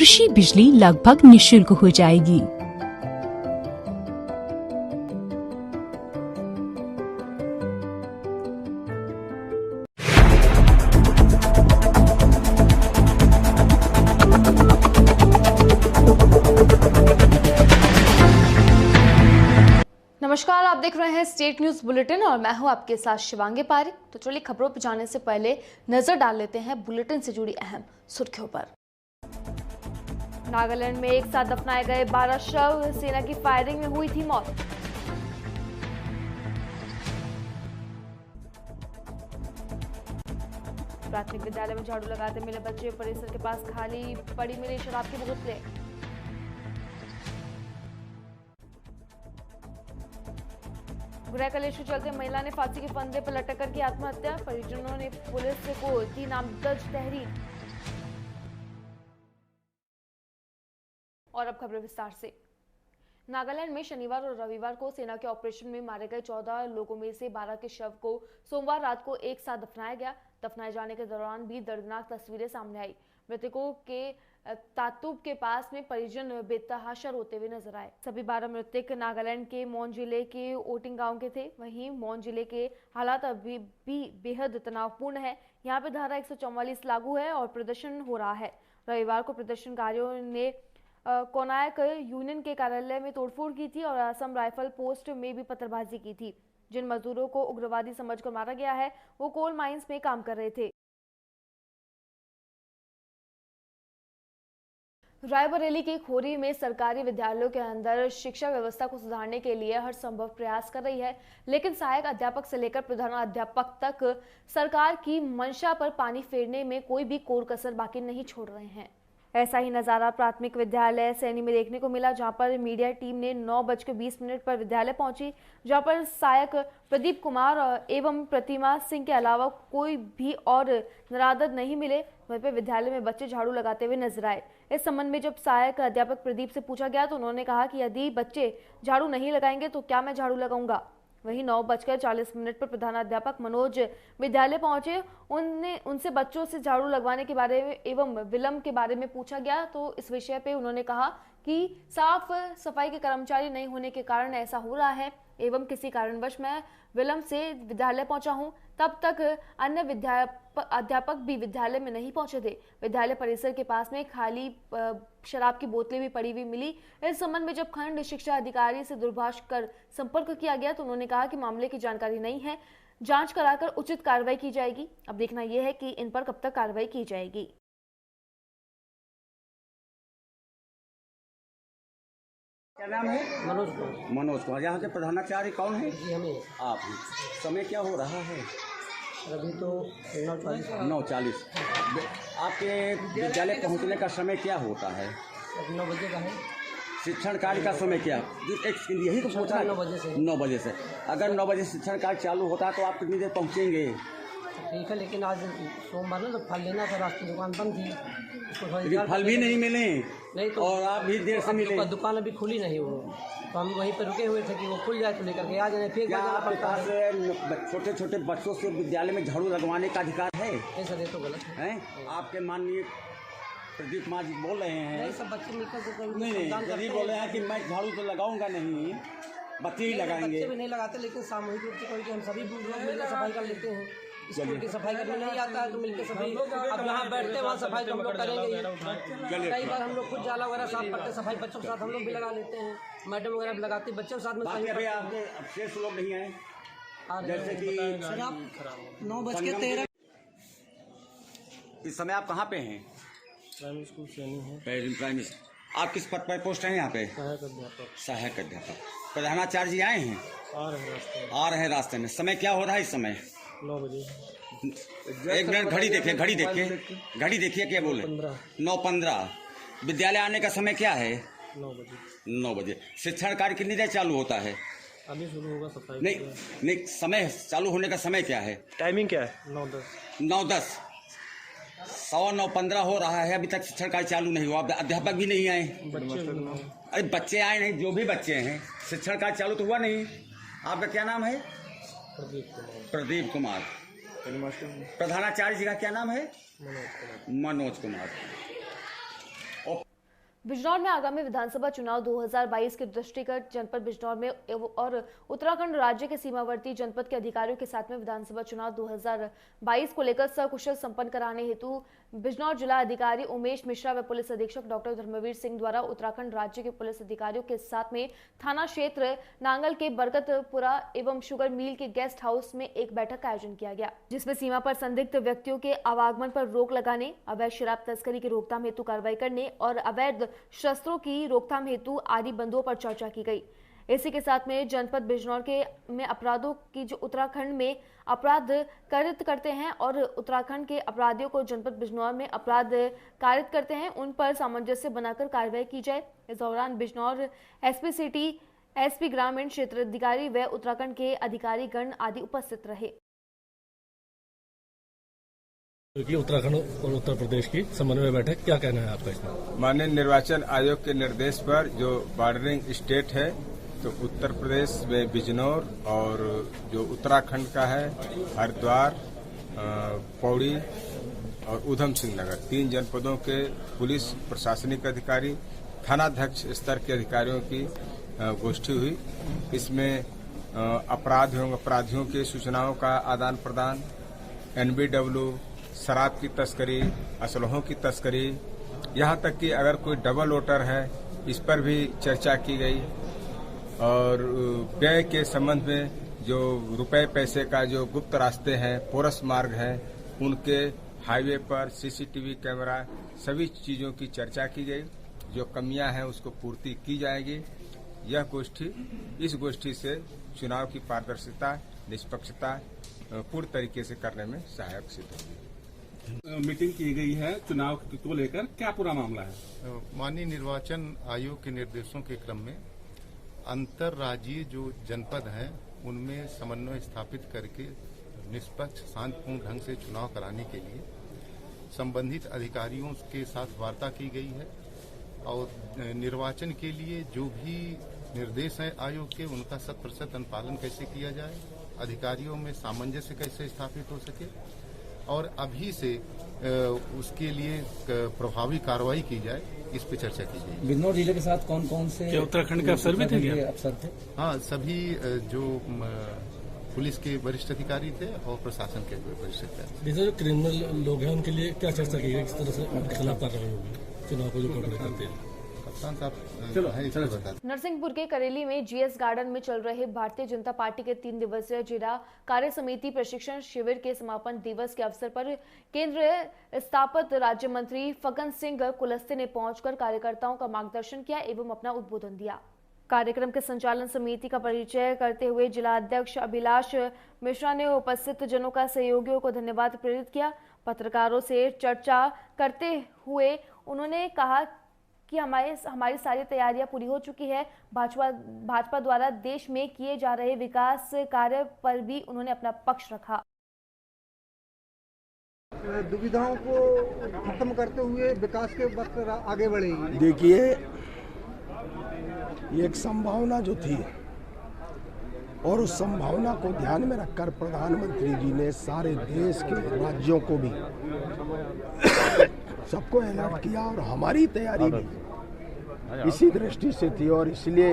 कृषि बिजली लगभग निःशुल्क हो जाएगी। नमस्कार, आप देख रहे हैं स्टेट न्यूज बुलेटिन और मैं हूं आपके साथ शिवांगी पारिक। तो चलिए खबरों पर जाने से पहले नजर डाल लेते हैं बुलेटिन से जुड़ी अहम सुर्खियों पर। नागालैंड में एक साथ दफनाए गए 12 शव, सेना की फायरिंग में हुई थी मौत। प्राथमिक विद्यालय में झाड़ू लगाते मिले बच्चे, परिसर के पास खाली पड़ी मिली शराब की बोतलें। गृह कलेश के चलते महिला ने फांसी के फंदे पर लटक कर की आत्महत्या, परिजनों ने पुलिस को दी नामजद तहरीर। और अब खबरें विस्तार से। नागालैंड में शनिवार और रविवार को सेना के ऑपरेशन में मारे गए 14 लोगों में से 12 के शव को सोमवार रात को एक साथ दफनाया गया। दफनाए जाने के दौरान भी दर्दनाक तस्वीरें सामने आई। मृतकों के तातुब के पास में परिजन बेतहाशा रोते हुए नजर आए। सभी 12 मृतक नागालैंड के मौन जिले के ओटिंग गांव के थे। वहीं मौन जिले के हालात अभी भी बेहद तनावपूर्ण है। यहाँ पे धारा 144 लागू है और प्रदर्शन हो रहा है। रविवार को प्रदर्शनकारियों ने कोनायक यूनियन के कार्यालय में तोड़फोड़ की थी और असम राइफल पोस्ट में भी पत्थरबाजी की थी। जिन मजदूरों को उग्रवादी समझकर मारा गया है वो कोल माइंस में काम कर रहे थे। रायबरेली की खोरी में सरकारी विद्यालयों के अंदर शिक्षा व्यवस्था को सुधारने के लिए हर संभव प्रयास कर रही है, लेकिन सहायक अध्यापक से लेकर प्रधान अध्यापक तक सरकार की मंशा पर पानी फेरने में कोई भी कोर कसर बाकी नहीं छोड़ रहे हैं। ऐसा ही नजारा प्राथमिक विद्यालय सैनी में देखने को मिला, जहां पर मीडिया टीम ने 9:20 पर विद्यालय पहुंची, जहां पर सहायक प्रदीप कुमार एवं प्रतिमा सिंह के अलावा कोई भी और नरादत नहीं मिले। वहीं पे विद्यालय में बच्चे झाड़ू लगाते हुए नजर आए। इस संबंध में जब सहायक अध्यापक प्रदीप से पूछा गया तो उन्होंने कहा कि यदि बच्चे झाड़ू नहीं लगाएंगे तो क्या मैं झाड़ू लगाऊंगा। वहीं 9:40 पर प्रधानाध्यापक मनोज विद्यालय पहुंचे। उनसे बच्चों से झाड़ू लगवाने के बारे में एवं विलंब के बारे में पूछा गया तो इस विषय पे उन्होंने कहा कि साफ सफाई के कर्मचारी नहीं होने के कारण ऐसा हो रहा है एवं किसी कारणवश मैं विलंब से विद्यालय पहुंचा हूं। तब तक अन्य अध्यापक भी विद्यालय में नहीं पहुंचे थे। विद्यालय परिसर के पास में खाली शराब की बोतलें भी पड़ी हुई मिली। इस संबंध में जब खंड शिक्षा अधिकारी से दूरभाष कर संपर्क किया गया तो उन्होंने कहा कि मामले की जानकारी नहीं है, जांच कराकर उचित कार्रवाई की जाएगी। अब देखना यह है कि इन पर कब तक कार्रवाई की जाएगी। क्या नाम है? मनोज कुमार। यहाँ के प्रधानाचार्य कौन है? जी हमें। आप। समय क्या हो रहा है? अभी तो 9:40। आपके विद्यालय पहुँचने का समय क्या होता है? 9 बजे का है। शिक्षण कार्य का समय क्या? यही तो सोचा है 9 बजे से। 9 बजे से। अगर 9 बजे शिक्षण कार्य चालू होता है तो आप कितनी देर पहुँचेंगे? ठीक है, लेकिन आज सोमवार ना तो फल लेना था, रास्ते दुकान बंद थी। फल भी नहीं मिले नहीं तो और आप भी देर से मिले। दुकान अभी खुली नहीं वो, तो हम वहीं पर रुके हुए थे कि वो खुल जाए तो लेकर के आ जाए। फिर छोटे छोटे बच्चों से विद्यालय में झाड़ू लगवाने का अधिकार है? सर ये तो गलत है। आपके माननीय प्रदीप कुमार जी बोल रहे हैं। नहीं, सब बच्चे मिलकर नहीं यदि बोल रहे हैं कि मैं झाड़ू तो लगाऊंगा नहीं, बच्चे ही लगाएंगे। बच्चे भी नहीं लगाते, लेकिन सामूहिक रूप से कोई कि हम सभी लोग मिलकर सफाई कर लेते हैं। स्कूल की सफाई करने नहीं आता है तो मिलकर सफाई, अब जहाँ बैठते हैं वहाँ सफाई तो हम लोग करेंगे। कई बार हम लोग खुद जाला वगैरह साफ करते, सफाई बच्चों के साथ हम लोग भी लगा लेते हैं। मैडम वगैरह भी लगाती, बच्चों के साथ में। आपके शेष लोग नहीं आए जैसे कि 9:13 इस समय आप कहाँ पे हैं? प्राइमरी स्कूल सैनी है। प्राइमरी। आप किस पद पर पोस्ट हैं यहाँ पे? सहायक अध्यापक। प्रधानाचार्य जी आए हैं? आ रहे हैं रास्ते में। समय क्या हो रहा है इस समय? 9 बजे। 1 मिनट घड़ी देखिए, घड़ी देखिए क्या बोले? 9:15। विद्यालय आने का समय क्या है? 9 बजे। शिक्षण कार्य कितनी देर चालू होता है? अभी शुरू होगा सफाई। नहीं, समय चालू होने का समय क्या है? टाइमिंग क्या है? 9:10। 9:10। 9:15 हो रहा है, अभी तक शिक्षण कार्य चालू नहीं हुआ। अध्यापक भी नहीं आए। अरे बच्चे आए नहीं, जो भी बच्चे हैं, शिक्षण कार्य चालू तो हुआ नहीं। आपका क्या नाम है? प्रदीप कुमार। प्रधानाचार्य जी का क्या नाम है? मनोज कुमार। बिजनौर में आगामी विधानसभा चुनाव 2022 के दृष्टिगत जनपद बिजनौर में और उत्तराखंड राज्य के सीमावर्ती जनपद के अधिकारियों के साथ में विधानसभा चुनाव 2022 को लेकर सकुशल संपन्न कराने हेतु बिजनौर जिला अधिकारी उमेश मिश्रा व पुलिस अधीक्षक डॉक्टर धर्मवीर सिंह द्वारा उत्तराखंड राज्य के पुलिस अधिकारियों के साथ में थाना क्षेत्र नांगल के बरकतपुरा एवं शुगर मिल के गेस्ट हाउस में एक बैठक का आयोजन किया गया, जिसमें सीमा पर संदिग्ध व्यक्तियों के आवागमन पर रोक लगाने, अवैध शराब तस्करी की रोकथाम हेतु कार्रवाई करने और अवैध शस्त्रों की रोकथाम हेतु आदि बंदों पर चर्चा की गई। इसी के साथ में जनपद बिजनौर के में अपराधों की जो उत्तराखंड में अपराध कारित करते हैं और उत्तराखंड के अपराधियों को जनपद बिजनौर में अपराध कारित करते हैं, उन पर सामंजस्य बनाकर कार्रवाई की जाए। इस दौरान बिजनौर एसपी सिटी, एसपी ग्रामीण क्षेत्र अधिकारी व उत्तराखंड के अधिकारी गण आदि उपस्थित रहे। उत्तराखंड और उत्तर प्रदेश की समन्वय बैठक, क्या कहना है आपका इसमें? माननीय निर्वाचन आयोग के निर्देश पर जो बॉर्डरिंग स्टेट है, तो उत्तर प्रदेश में बिजनौर और जो उत्तराखंड का है हरिद्वार, पौड़ी और ऊधम सिंह नगर, 3 जनपदों के पुलिस प्रशासनिक अधिकारी, थानाध्यक्ष स्तर के अधिकारियों की गोष्ठी हुई। इसमें अपराध एवं अपराधियों की सूचनाओं का आदान प्रदान, NBW, शराब की तस्करी, असलहों की तस्करी, यहाँ तक कि अगर कोई डबल वोटर है इस पर भी चर्चा की गई और व्यय के संबंध में जो रुपए पैसे का जो गुप्त रास्ते हैं, पोरस मार्ग है, उनके हाईवे पर CCTV कैमरा, सभी चीजों की चर्चा की गई। जो कमियां हैं उसको पूर्ति की जाएगी। यह गोष्ठी, इस गोष्ठी से चुनाव की पारदर्शिता, निष्पक्षता पूर्ण तरीके से करने में सहायक सिद्ध होगी। मीटिंग की गई है चुनाव को लेकर, क्या पूरा मामला है? माननीय निर्वाचन आयोग के निर्देशों के क्रम में अंतर्राज्यीय जो जनपद हैं उनमें समन्वय स्थापित करके निष्पक्ष शांतिपूर्ण ढंग से चुनाव कराने के लिए संबंधित अधिकारियों के साथ वार्ता की गई है और निर्वाचन के लिए जो भी निर्देश हैं आयोग के, उनका 100% अनुपालन कैसे किया जाए, अधिकारियों में सामंजस्य कैसे स्थापित हो सके और अभी से उसके लिए प्रभावी कार्रवाई की जाए, इस पे चर्चा की गई। बिजनौर जिले के साथ कौन कौन से उत्तराखंड के अफसर भी थे? अफसर थे, हाँ, सभी जो पुलिस के वरिष्ठ अधिकारी थे और प्रशासन के वरिष्ठ अधिकारी। जो क्रिमिनल लोग हैं उनके लिए क्या चर्चा की गई, किस तरह से उनके खिलाफ कार्रवाई होगी चुनाव को जो कवर करते हैं? नरसिंहपुर के करेली में GS गार्डन में चल रहे भारतीय जनता पार्टी के 3 दिवसीय जिला कार्य समिति प्रशिक्षण शिविर के समापन दिवस के अवसर पर केंद्रीय स्थापत राज्य मंत्री फग्गन सिंह कुलस्ते ने पहुंचकर कार्यकर्ताओं का मार्गदर्शन किया एवं अपना उद्बोधन दिया। कार्यक्रम के संचालन समिति का परिचय करते हुए जिला अध्यक्ष अभिलाष मिश्रा ने उपस्थित जनों का सहयोगियों को धन्यवाद प्रेरित किया। पत्रकारों से चर्चा करते हुए उन्होंने कहा कि हमारी सारी तैयारियां पूरी हो चुकी है। भाजपा द्वारा देश में किए जा रहे विकास कार्य पर भी उन्होंने अपना पक्ष रखा। दुविधाओं को खत्म करते हुए विकास के वक्त आगे बढ़ेगी। देखिए, ये एक संभावना जो थी और उस संभावना को ध्यान में रखकर प्रधानमंत्री जी ने सारे देश के राज्यों को भी सबको अलर्ट किया और हमारी तैयारी भी इसी दृष्टि से थी और इसलिए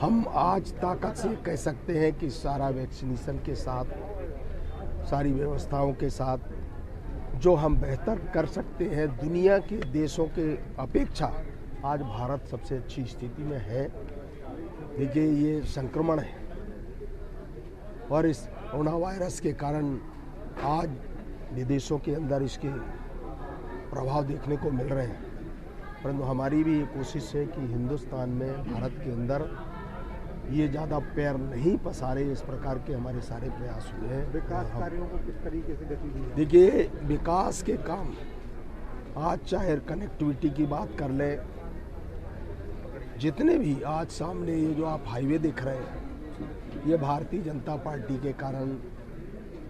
हम आज ताकत से कह सकते हैं कि सारा वैक्सीनेशन के साथ, सारी व्यवस्थाओं के साथ जो हम बेहतर कर सकते हैं दुनिया के देशों के अपेक्षा आज भारत सबसे अच्छी स्थिति में है। देखिए, ये संक्रमण है और इस कोरोना वायरस के कारण आज विदेशों के अंदर इसके प्रभाव देखने को मिल रहे हैं, परंतु हमारी भी ये कोशिश है कि हिंदुस्तान में, भारत के अंदर ये ज़्यादा पैर नहीं पसारे, इस प्रकार के हमारे सारे प्रयास हुए हैं। विकास कार्यों को किस तरीके से गति दी? देखिए, विकास के काम आज चाहे कनेक्टिविटी की बात कर ले, जितने भी आज सामने ये जो आप हाईवे देख रहे हैं, ये भारतीय जनता पार्टी के कारण,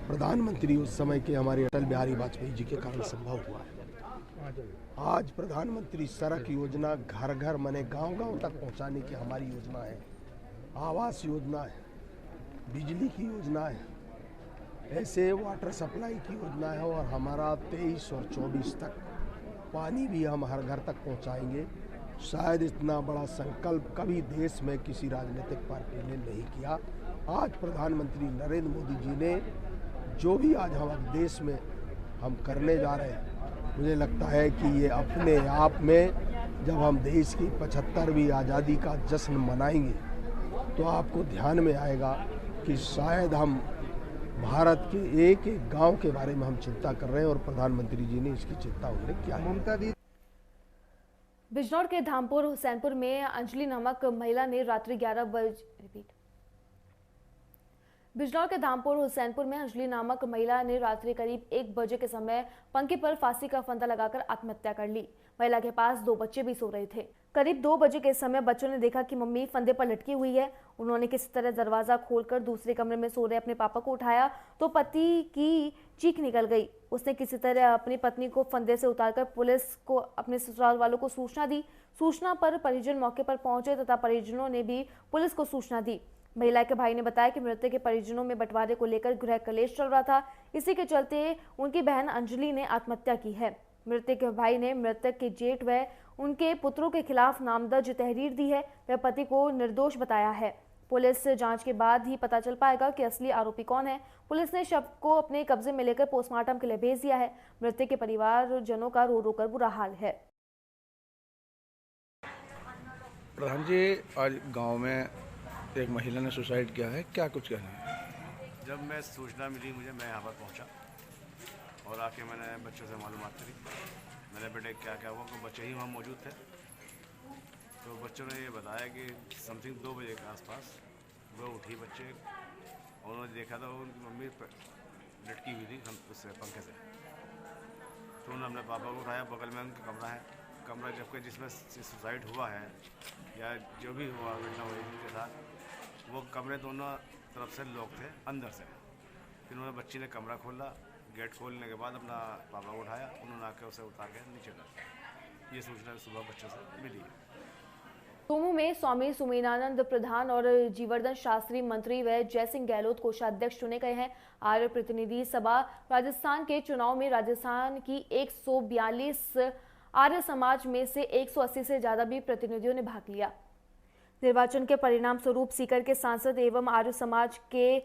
प्रधानमंत्री उस समय के हमारे अटल बिहारी वाजपेयी जी के कारण संभव हुआ है। आज प्रधानमंत्री सड़क योजना घर घर मने गांव-गांव तक पहुंचाने की हमारी योजना है, आवास योजना है, बिजली की योजना है, ऐसे वाटर सप्लाई की योजना है और हमारा 23 और 24 तक पानी भी हम हर घर तक पहुंचाएंगे। शायद इतना बड़ा संकल्प कभी देश में किसी राजनीतिक पार्टी ने नहीं किया। आज प्रधानमंत्री नरेंद्र मोदी जी ने जो भी आज हमारे देश में हम करने जा रहे हैं, मुझे लगता है कि ये अपने आप में जब हम देश की 75वीं आज़ादी का जश्न मनाएंगे तो आपको ध्यान में आएगा कि शायद हम भारत के एक एक गांव के बारे में हम चिंता कर रहे हैं और प्रधानमंत्री जी ने इसकी चिंता उन्हें किया। ममता दी बिजनौर के धामपुर हुसैनपुर में अंजलि नामक महिला ने रात्रि 11 बजे बिजनौर के धामपुर हुसैनपुर में अंजलि नामक महिला ने रात्रि करीब 1 बजे के समय पंखे पर फांसी का फंदा लगाकर आत्महत्या कर ली। महिला के पास 2 बच्चे भी सो रहे थे। करीब 2 बजे के समय बच्चों ने देखा कि मम्मी फंदे पर लटकी हुई है। उन्होंने किसी तरह दरवाजा खोलकर दूसरे कमरे में सो रहे अपने पापा को उठाया तो पति की चीख निकल गई। उसने किसी तरह अपनी पत्नी को फंदे से उतारकर पुलिस को अपने ससुराल वालों को सूचना दी। सूचना पर परिजन मौके पर पहुंचे तथा परिजनों ने भी पुलिस को सूचना दी। महिला के भाई ने बताया कि मृतक के परिजनों में बंटवारे को लेकर गृह कलेश चल रहा था। इसी के चलते उनकी बहन अंजलि ने आत्महत्या की है। मृतक के भाई ने मृतक के जेठ व उनके पुत्रों के खिलाफ नामदर्ज तहरीर दी है। वह पति को निर्दोष बताया है। पुलिस जांच के बाद ही पता चल पाएगा कि असली आरोपी कौन है। पुलिस ने शव को अपने कब्जे में लेकर पोस्टमार्टम के लिए भेज दिया है। मृतक के परिवारजनों का रो रो कर बुरा हाल है। प्रधान जी, आज गांव में एक महिला ने सुसाइड किया है, क्या कुछ कहना है? जब मैं सूचना मिली मुझे, मैं यहाँ पर पहुँचा और आके मैंने बच्चों से मालूमात करी। मैंने बेटे क्या क्या हुआ, तो बच्चे ही वहाँ मौजूद थे। तो बच्चों ने ये बताया कि समथिंग 2 बजे के आसपास वो उठी बच्चे और उन्होंने देखा था उनकी मम्मी लटकी हुई थी उससे पंखे से। तो उन्होंने अपने पापा को उठाया, बगल में उनका कमरा है। कमरा जबकि जिसमें सुसाइड हुआ है या जो भी हुआ घटना हुई उनके साथ, वो कमरे दोनों तरफ से लॉक थे अंदर से। फिर उन्होंने बच्ची ने कमरा खोला, गेट खोलने के बाद अपना पापा को उठाया, उन्होंने आके उसे उतार के नीचे डाला। ये सूचना सुबह बच्चों से मिली है। सोमू में स्वामी सुमेनानंद प्रधान और जीवर्धन शास्त्री मंत्री व जयसिंह गहलोत कोषाध्यक्ष चुने गए हैं। आर्य प्रतिनिधि सभा राजस्थान के चुनाव में राजस्थान की 142 आर्य समाज में से 180 से ज्यादा भी प्रतिनिधियों ने भाग लिया। निर्वाचन के परिणाम स्वरूप सीकर के सांसद एवं आर्य समाज के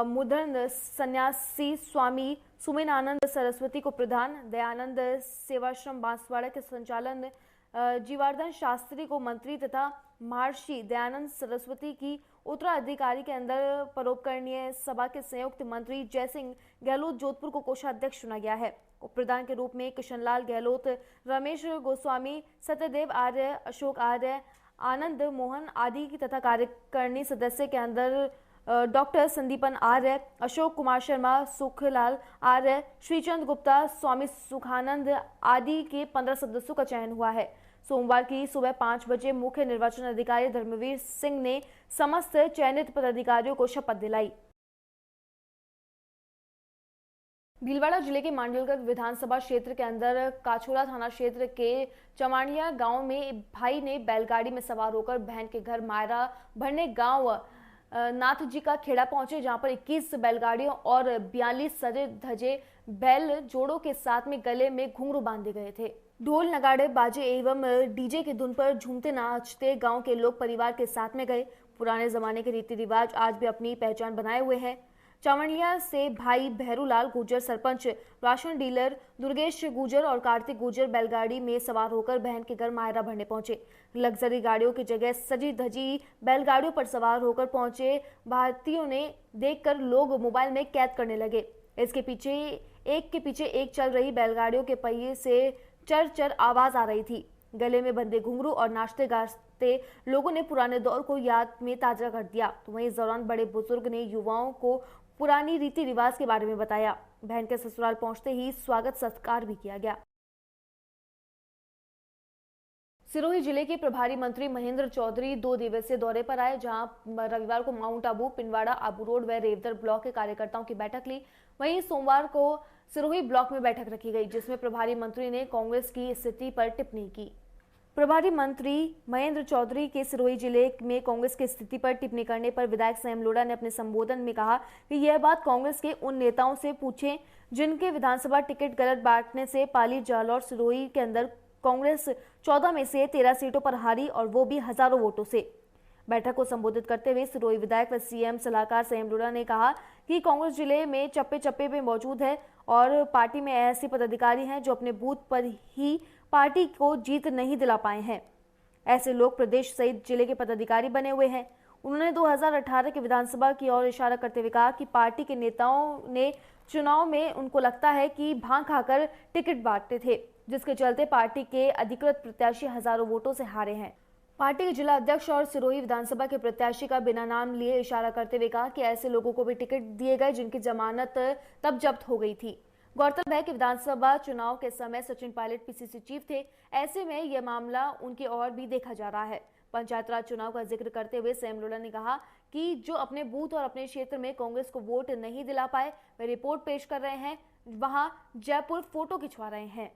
मुद्रण सन्यासी स्वामी सुमेनानंद सरस्वती को प्रधान, दयानंद सेवाश्रम बांसवाड़ा के संचालन जीवर्धन शास्त्री को मंत्री तथा महर्षि दयानंद सरस्वती की उत्तराधिकारी के अंदर परोपकारीय सभा के संयुक्त मंत्री जयसिंह गहलोत जोधपुर को कोषाध्यक्ष चुना गया है। उप प्रधान के रूप में किशनलाल गहलोत, रमेश गोस्वामी, सत्यदेव आर्य, अशोक आर्य, आनंद मोहन आदि की तथा कार्यकारिणी सदस्य के अंदर डॉक्टर संदीपन आर्य, अशोक कुमार शर्मा, सुखलाल आर्य, श्रीचंद गुप्ता, स्वामी सुखानंद आदि के 15 सदस्यों का चयन हुआ है। सोमवार की सुबह 5 बजे मुख्य निर्वाचन अधिकारी धर्मवीर सिंह ने समस्त चयनित पदाधिकारियों को शपथ दिलाई। भीलवाड़ा जिले के मांडलगढ़ विधानसभा क्षेत्र के अंदर काछोला थाना क्षेत्र के चमाड़िया गांव में भाई ने बैलगाड़ी में सवार होकर बहन के घर मायरा भरने गांव नाथ जी का खेड़ा पहुंचे, जहां पर 21 बैलगाड़ियों और 42 सजे धजे बैल जोड़ों के साथ में गले में घुंघरू बांधे गए थे। ढोल नगाड़े बाजे एवं डीजे की धुन पर झूमते नाचते गांव के लोग परिवार के साथ में गए। पुराने जमाने के रीति रिवाज आज भी अपनी पहचान बनाए हुए हैं। चावड़िया से भाई भैरूलाल गुर्जर, सरपंच, राशन डीलर दुर्गेश गुर्जर और कार्तिक गुर्जर बैलगाड़ी में सवार होकर बहन के घर मायरा भरने पहुंचे। लग्जरी गाड़ियों की जगह सजी धजी बैलगाड़ियों पर सवार होकर पहुंचे भारतीयों ने देखकर लोग मोबाइल में कैद करने लगे। इसके पीछे एक चल रही बैलगाड़ियों के पहिए से चर चर आवाज आ रही थी। गले में बंधे घुंघरू और नाचते गाते लोगों ने पुराने दौर को याद में ताजा कर दिया। तो वहीं इस दौरान बड़े बुजुर्ग ने युवाओं को पुरानी रीति रिवाज के बारे में बताया। बहन के ससुराल पहुंचते ही स्वागत सत्कार भी किया गया। सिरोही जिले के प्रभारी मंत्री महेंद्र चौधरी 2 दिवसीय दौरे पर आए, जहां रविवार को माउंट आबू, पिंडवाड़ा, आबू रोड व रेवदर ब्लॉक के कार्यकर्ताओं की बैठक ली। वहीं सोमवार को सिरोही ब्लॉक में बैठक रखी गई, जिसमें प्रभारी मंत्री ने कांग्रेस की स्थिति पर टिप्पणी की। प्रभारी मंत्री महेंद्र चौधरी के सिरोही जिले में कांग्रेस की स्थिति पर टिप्पणी करने पर विधायक संयम लोढ़ा ने अपने संबोधन में कहा कि यह बात कांग्रेस के उन नेताओं से पूछें जिनके विधानसभा टिकट गलत बांटने से पाली, जालौर, सिरोही के अंदर कांग्रेस 14 में से 13 सीटों पर हारी और वो भी हजारों वोटों से। बैठक को संबोधित करते हुए सिरोही विधायक व सीएम सलाहकार संयम लोढ़ा ने कहा कि कांग्रेस जिले में चप्पे चप्पे पे मौजूद है और पार्टी में ऐसे पदाधिकारी हैं जो अपने बूथ पर ही पार्टी को जीत नहीं दिला पाए हैं। ऐसे लोग प्रदेश सहित जिले के पदाधिकारी बने हुए हैं। उन्होंने 2018 के विधानसभा की ओर इशारा करते हुए कहा कि पार्टी के नेताओं ने चुनाव में उनको लगता है कि भांग खाकर टिकट बांटते थे, जिसके चलते पार्टी के अधिकृत प्रत्याशी हजारों वोटों से हारे हैं। पार्टी के जिला अध्यक्ष और सिरोही विधानसभा के प्रत्याशी का बिना नाम लिए इशारा करते हुए कहा कि ऐसे लोगों को भी टिकट दिए गए जिनकी जमानत तब जब्त हो गई थी। गौरतलब है कि विधानसभा चुनाव के समय सचिन पायलट पीसीसी चीफ थे। ऐसे में यह मामला उनकी ओर भी देखा जा रहा है। पंचायत राज चुनाव का जिक्र करते हुए संयम लोढ़ा ने कहा कि जो अपने बूथ और अपने क्षेत्र में कांग्रेस को वोट नहीं दिला पाए वे रिपोर्ट पेश कर रहे हैं, वहां जयपुर फोटो खिंचवा रहे हैं।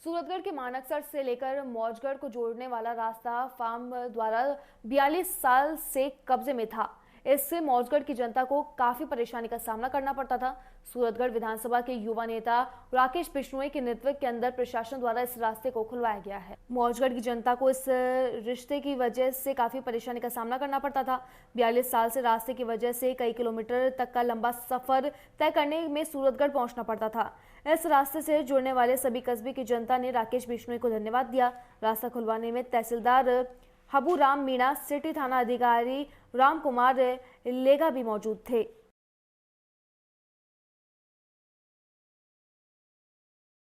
सूरतगढ़ के मानकसर से लेकर मौजगढ़ को जोड़ने वाला रास्ता फार्म द्वारा 42 साल से कब्जे में था। इससे मौजगढ़ की जनता को काफी परेशानी का सामना करना पड़ता था। सूरतगढ़ विधानसभा के युवा नेता राकेश बिश्नोई के नेतृत्व के अंदर प्रशासन द्वारा इस रास्ते को खुलवाया गया है। मौजगढ़ की जनता को इस रिश्ते की वजह से काफी परेशानी का सामना करना पड़ता था। 42 साल से रास्ते की वजह से कई किलोमीटर तक का लंबा सफर तय करने में सूरतगढ़ पहुंचना पड़ता था। इस रास्ते से जुड़ने वाले सभी कस्बे की जनता ने राकेश बिश्नोई को धन्यवाद दिया। रास्ता खुलवाने में तहसीलदार हबू राम मीणा, सिटी थाना अधिकारी राम कुमार लेगा भी मौजूद थे।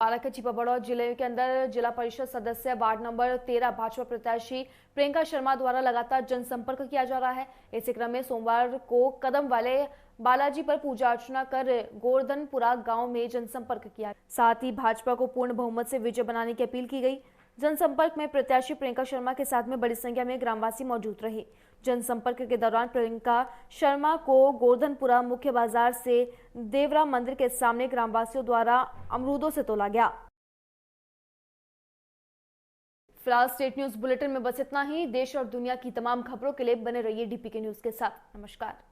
बारां के छिपाबड़ौद जिले के अंदर जिला परिषद सदस्य वार्ड नंबर 13 भाजपा प्रत्याशी प्रियंका शर्मा द्वारा लगातार जनसंपर्क किया जा रहा है। इसी क्रम में सोमवार को कदम वाले बालाजी पर पूजा अर्चना कर गोवर्धनपुरा गांव में जनसंपर्क किया। साथ ही भाजपा को पूर्ण बहुमत से विजय बनाने की अपील की गई। जनसंपर्क में प्रत्याशी प्रियंका शर्मा के साथ में बड़ी संख्या में ग्रामवासी मौजूद रहे। जनसंपर्क के दौरान प्रियंका शर्मा को गोवर्धनपुरा मुख्य बाजार से देवरा मंदिर के सामने ग्रामवासियों द्वारा अमरूदों से तोला गया। फिलहाल स्टेट न्यूज बुलेटिन में बस इतना ही। देश और दुनिया की तमाम खबरों के लिए बने रहिए डीपीके न्यूज के साथ। नमस्कार।